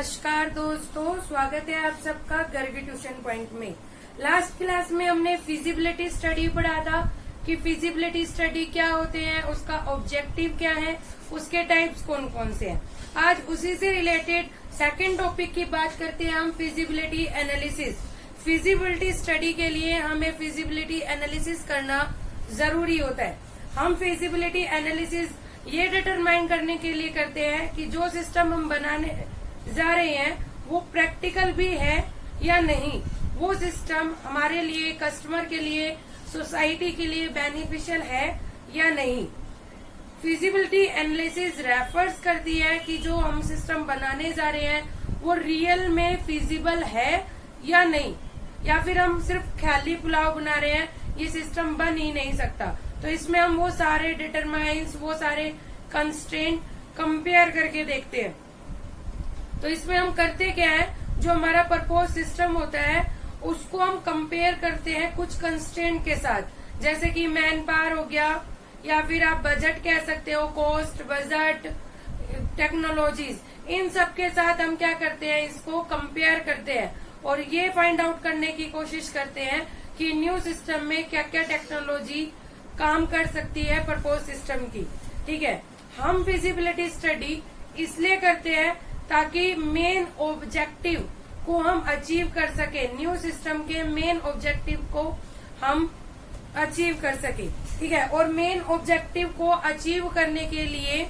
नमस्कार दोस्तों, स्वागत है आप सबका गर्गी ट्यूशन पॉइंट में। लास्ट क्लास में हमने फिजिबिलिटी स्टडी पढ़ा था कि फिजिबिलिटी स्टडी क्या होते हैं, उसका ऑब्जेक्टिव क्या है, उसके टाइप्स कौन कौन से हैं। आज उसी से रिलेटेड सेकंड टॉपिक की बात करते हैं हम, फिजिबिलिटी एनालिसिस। फिजिबिलिटी स्टडी के लिए हमें फिजिबिलिटी एनालिसिस करना जरूरी होता है। हम फिजिबिलिटी एनालिसिस ये डिटरमाइन करने के लिए करते हैं कि जो सिस्टम हम बनाने जा रहे हैं वो प्रैक्टिकल भी है या नहीं, वो सिस्टम हमारे लिए, कस्टमर के लिए, सोसाइटी के लिए बेनिफिशियल है या नहीं। फिजिबिलिटी एनालिसिस रेफर्स करती है कि जो हम सिस्टम बनाने जा रहे हैं वो रियल में फिजिबल है या नहीं, या फिर हम सिर्फ ख्याली पुलाव बना रहे हैं, ये सिस्टम बन ही नहीं सकता। तो इसमें हम वो सारे डिटरमाइंस, वो सारे कंस्ट्रेंट कंपेयर करके देखते हैं। तो इसमें हम करते क्या है, जो हमारा प्रपोज सिस्टम होता है उसको हम कंपेयर करते हैं कुछ कंस्ट्रेंट के साथ, जैसे कि मैन पावर हो गया, या फिर आप बजट कह सकते हो, कॉस्ट, बजट, टेक्नोलॉजीज, इन सब के साथ हम क्या करते हैं, इसको कंपेयर करते हैं और ये फाइंड आउट करने की कोशिश करते हैं कि न्यू सिस्टम में क्या क्या टेक्नोलॉजी काम कर सकती है प्रपोज सिस्टम की। ठीक है, हम फिजिबिलिटी स्टडी इसलिए करते हैं ताकि मेन ऑब्जेक्टिव को हम अचीव कर सके, न्यू सिस्टम के मेन ऑब्जेक्टिव को हम अचीव कर सके। ठीक है, और मेन ऑब्जेक्टिव को अचीव करने के लिए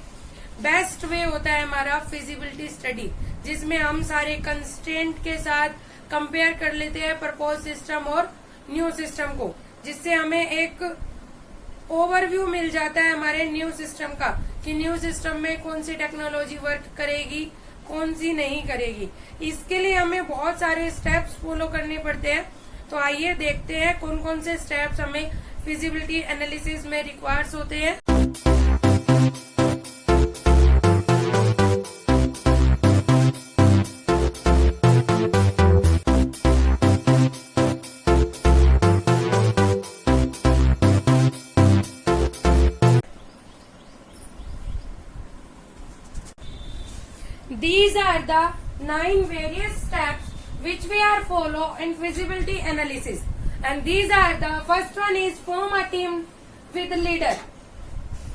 बेस्ट वे होता है हमारा फिजिबिलिटी स्टडी, जिसमें हम सारे कंस्ट्रेंट के साथ कंपेयर कर लेते हैं प्रपोज सिस्टम और न्यू सिस्टम को, जिससे हमें एक ओवरव्यू मिल जाता है हमारे न्यू सिस्टम का कि न्यू सिस्टम में कौन सी टेक्नोलॉजी वर्क करेगी, कौन सी नहीं करेगी। इसके लिए हमें बहुत सारे स्टेप्स फॉलो करने पड़ते हैं। तो आइए देखते हैं कौन कौन से स्टेप्स हमें फिजिबिलिटी एनालिसिस में रिक्वायर्स होते हैं। These are the 9 various steps which we are follow in feasibility analysis, and these are the first one is form a team with leader।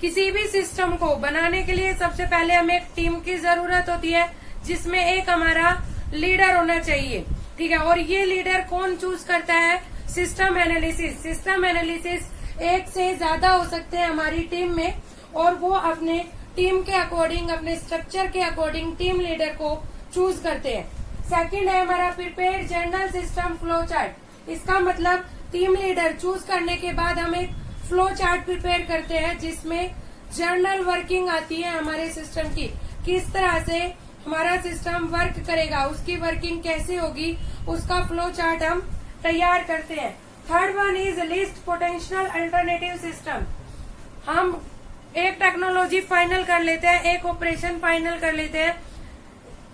किसी भी सिस्टम को बनाने के लिए सबसे पहले हमें एक टीम की जरूरत होती है, जिसमें एक हमारा लीडर होना चाहिए। ठीक है, और ये लीडर कौन चूज करता है, सिस्टम एनालिसिस। सिस्टम एनालिसिस एक से ज्यादा हो सकते हैं हमारी टीम में, और वो अपने टीम के अकॉर्डिंग, अपने स्ट्रक्चर के अकॉर्डिंग टीम लीडर को चूज करते हैं। सेकंड है हमारा prepare general system flow chart. इसका मतलब टीम लीडर चूज करने के बाद हम एक फ्लो चार्ट प्रिपेयर करते हैं, जिसमें जर्नल वर्किंग आती है हमारे सिस्टम की, किस तरह से हमारा सिस्टम वर्क करेगा, उसकी वर्किंग कैसे होगी, उसका फ्लो चार्ट हम तैयार करते हैं। Third one is list potential alternative system. हम एक टेक्नोलॉजी फाइनल कर लेते हैं, एक ऑपरेशन फाइनल कर लेते हैं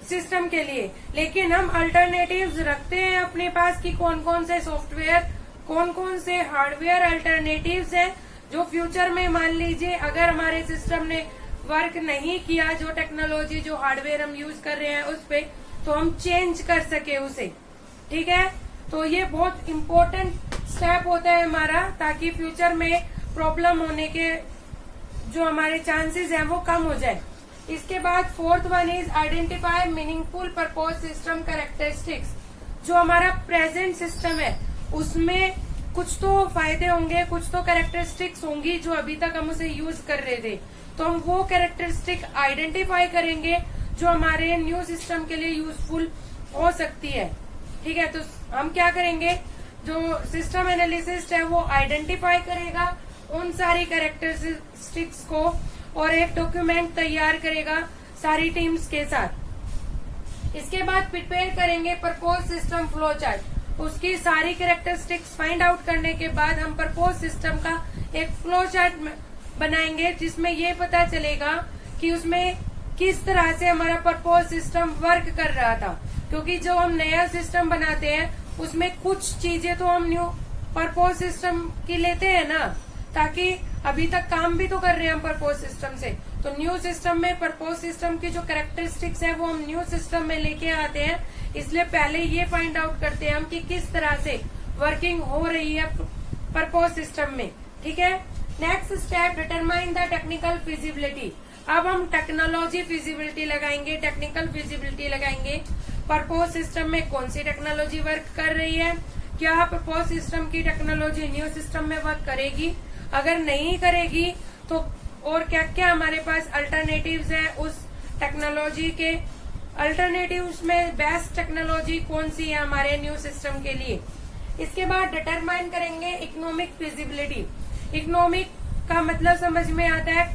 सिस्टम के लिए, लेकिन हम अल्टरनेटिव्स रखते हैं अपने पास कि कौन कौन से सॉफ्टवेयर, कौन कौन से हार्डवेयर अल्टरनेटिव्स हैं, जो फ्यूचर में मान लीजिए अगर हमारे सिस्टम ने वर्क नहीं किया, जो टेक्नोलॉजी, जो हार्डवेयर हम यूज कर रहे हैं उस पे, तो हम चेंज कर सके उसे। ठीक है, तो ये बहुत इम्पोर्टेंट स्टेप होता है हमारा, ताकि फ्यूचर में प्रॉब्लम होने के जो हमारे चांसेस हैं वो कम हो जाए। इसके बाद fourth one is identify meaningful propose system characteristics. जो हमारा प्रेजेंट सिस्टम है उसमें कुछ तो फायदे होंगे, कुछ तो कैरेक्टरिस्टिक्स होंगी जो अभी तक हम उसे यूज कर रहे थे, तो हम वो कैरेक्टरिस्टिक आइडेंटिफाई करेंगे जो हमारे न्यू सिस्टम के लिए यूजफुल हो सकती है। ठीक है, तो हम क्या करेंगे, जो सिस्टम एनालिसिस्ट है वो आइडेंटिफाई करेगा उन सारी कैरेक्टरिस्टिक्स को और एक डॉक्यूमेंट तैयार करेगा सारी टीम्स के साथ। इसके बाद प्रिपेयर करेंगे प्रपोज सिस्टम फ्लो चार्ट। उसकी सारी कैरेक्टरिस्टिक्स फाइंड आउट करने के बाद हम प्रपोज सिस्टम का एक फ्लो चार्ट बनाएंगे, जिसमें ये पता चलेगा कि उसमें किस तरह से हमारा प्रपोज सिस्टम वर्क कर रहा था। क्योंकि जो हम नया सिस्टम बनाते हैं उसमें कुछ चीजें तो हम न्यू प्रपोज सिस्टम की लेते हैं ना, ताकि अभी तक काम भी तो कर रहे हैं हम प्रपोज सिस्टम से, तो न्यू सिस्टम में प्रपोज सिस्टम की जो कैरेक्टरिस्टिक्स है वो हम न्यू सिस्टम में लेके आते हैं, इसलिए पहले ये फाइंड आउट करते हैं हम कि किस तरह से वर्किंग हो रही है प्रपोज सिस्टम में। ठीक है, next step determine the technical feasibility. अब हम टेक्नोलॉजी फिजिबिलिटी लगाएंगे, टेक्निकल फिजिबिलिटी लगाएंगे। प्रपोज सिस्टम में कौन सी टेक्नोलॉजी वर्क कर रही है, क्या प्रपोज सिस्टम की टेक्नोलॉजी न्यू सिस्टम में वर्क करेगी, अगर नहीं करेगी तो और क्या क्या हमारे पास अल्टरनेटिव्स है उस टेक्नोलॉजी के, अल्टरनेटिव्स में बेस्ट टेक्नोलॉजी कौन सी है हमारे न्यू सिस्टम के लिए। इसके बाद डिटरमाइन करेंगे इकोनॉमिक फिजिबिलिटी। इकोनॉमिक का मतलब समझ में आता है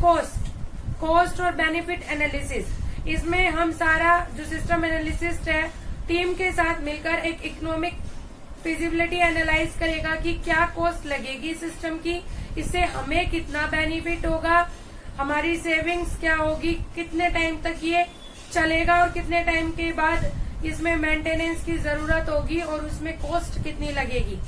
कॉस्ट और बेनिफिट एनालिसिस। इसमें हम सारा जो सिस्टम एनालिसिस है टीम के साथ मिलकर एक इकोनॉमिक फिजिबिलिटी एनालाइज करेगा कि क्या कॉस्ट लगेगी सिस्टम की, इससे हमें कितना बेनिफिट होगा, हमारी सेविंग्स क्या होगी, कितने टाइम तक ये चलेगा और कितने टाइम के बाद इसमें मेंटेनेंस की जरूरत होगी और उसमें कॉस्ट कितनी लगेगी।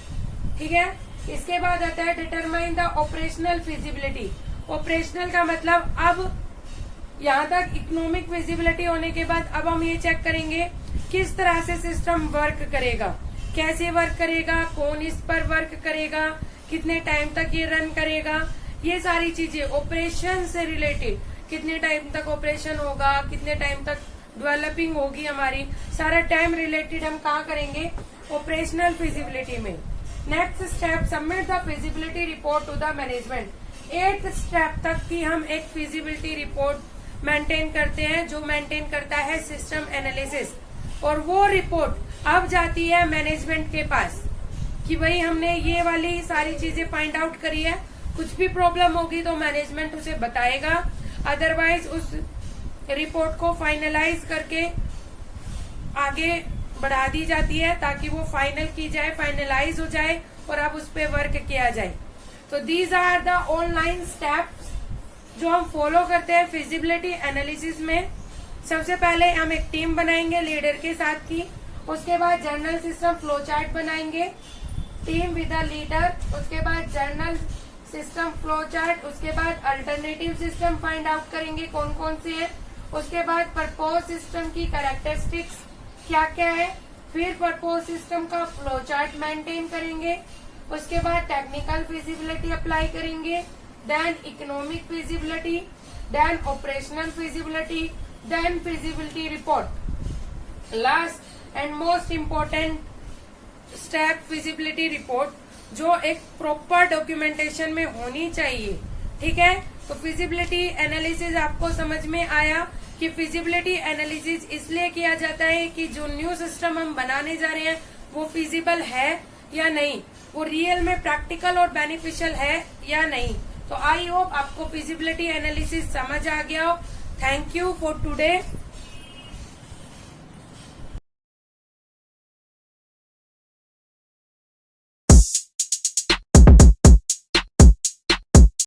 ठीक है, इसके बाद आता है determine the operational feasibility. Operational का मतलब अब यहाँ तक इकोनॉमिक फिजिबिलिटी होने के बाद अब हम ये चेक करेंगे किस तरह से सिस्टम वर्क करेगा, कैसे वर्क करेगा, कौन इस पर वर्क करेगा, कितने टाइम तक ये रन करेगा, ये सारी चीजें ऑपरेशन से रिलेटेड, कितने टाइम तक ऑपरेशन होगा, कितने टाइम तक डेवलपिंग होगी हमारी, सारा टाइम रिलेटेड हम कहाँ करेंगे, ऑपरेशनल फिजिबिलिटी में। Next step submit the feasibility report to the management. 8th step तक की हम एक फिजिबिलिटी रिपोर्ट मेंटेन करते हैं जो मेंटेन करता है सिस्टम एनालिसिस, और वो रिपोर्ट अब जाती है मैनेजमेंट के पास कि भाई हमने ये वाली सारी चीजें फाइंड आउट करी है, कुछ भी प्रॉब्लम होगी तो मैनेजमेंट उसे बताएगा, अदरवाइज उस रिपोर्ट को फाइनलाइज करके आगे बढ़ा दी जाती है ताकि वो फाइनल की जाए, फाइनलाइज हो जाए और अब उस पर वर्क किया जाए। तो these are the online steps जो हम फॉलो करते हैं फिजिबिलिटी एनालिसिस में। सबसे पहले हम एक टीम बनाएंगे लीडर के साथ की, उसके बाद जर्नल सिस्टम फ्लो चार्ट बनाएंगे, टीम विद अ लीडर, उसके बाद जर्नल सिस्टम फ्लो चार्ट, उसके बाद अल्टरनेटिव सिस्टम फाइंड आउट करेंगे कौन कौन से है, उसके बाद प्रपोज सिस्टम की कैरेक्टरिस्टिक्स क्या क्या है, फिर प्रपोज सिस्टम का फ्लो चार्ट मेंटेन करेंगे, उसके बाद टेक्निकल फिजिबिलिटी अप्लाई करेंगे, then economic feasibility, then operational feasibility, then feasibility report. Last and most important step feasibility report जो एक प्रॉपर डॉक्यूमेंटेशन में होनी चाहिए। ठीक है, तो फिजिबिलिटी एनालिसिस आपको समझ में आया कि फिजिबिलिटी एनालिसिस इसलिए किया जाता है कि जो न्यू सिस्टम हम बनाने जा रहे हैं वो फिजिबल है या नहीं, वो रियल में प्रैक्टिकल और बेनिफिशियल है या नहीं। तो आई होप आपको फिजिबिलिटी एनालिसिस समझ आ गया हो। Thank you for today.